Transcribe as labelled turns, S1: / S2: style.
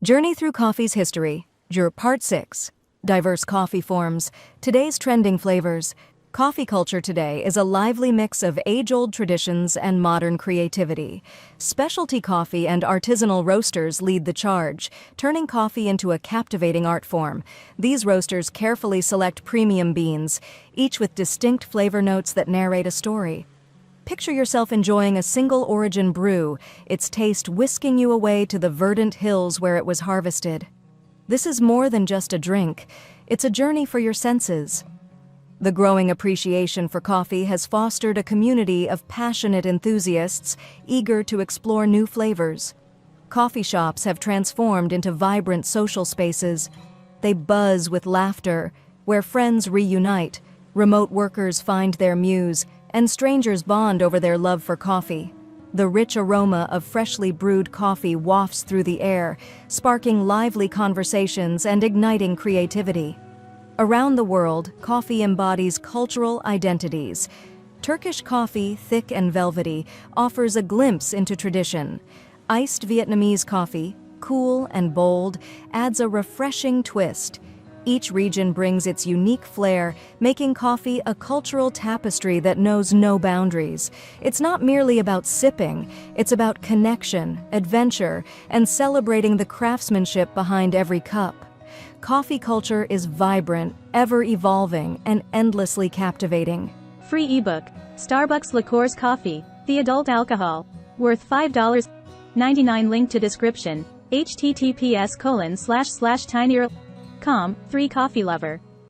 S1: Journey through coffee's history. Part 6. Diverse coffee forms. Today's trending flavors. Coffee culture today is a lively mix of age-old traditions and modern creativity. Specialty coffee and artisanal roasters lead the charge, turning coffee into a captivating art form. These roasters carefully select premium beans, each with distinct flavor notes that narrate a story. Picture yourself enjoying a single-origin brew, its taste whisking you away to the verdant hills where it was harvested. This is more than just a drink. It's a journey for your senses. The growing appreciation for coffee has fostered a community of passionate enthusiasts eager to explore new flavors. Coffee shops have transformed into vibrant social spaces. They buzz with laughter, where friends reunite, remote workers find their muse, and strangers bond over their love for coffee. The rich aroma of freshly brewed coffee wafts through the air, sparking lively conversations and igniting creativity. Around the world, coffee embodies cultural identities. Turkish coffee, thick and velvety, offers a glimpse into tradition. Iced Vietnamese coffee, cool and bold, adds a refreshing twist. Each region brings its unique flair, making coffee a cultural tapestry that knows no boundaries. It's not merely about sipping, it's about connection, adventure, and celebrating the craftsmanship behind every cup. Coffee culture is vibrant, ever-evolving, and endlessly captivating.
S2: Free ebook, Starbucks Liqueurs Coffee, the adult alcohol, worth $5.99. Link to description, https://tinyurl.com, 3 Coffee Lover.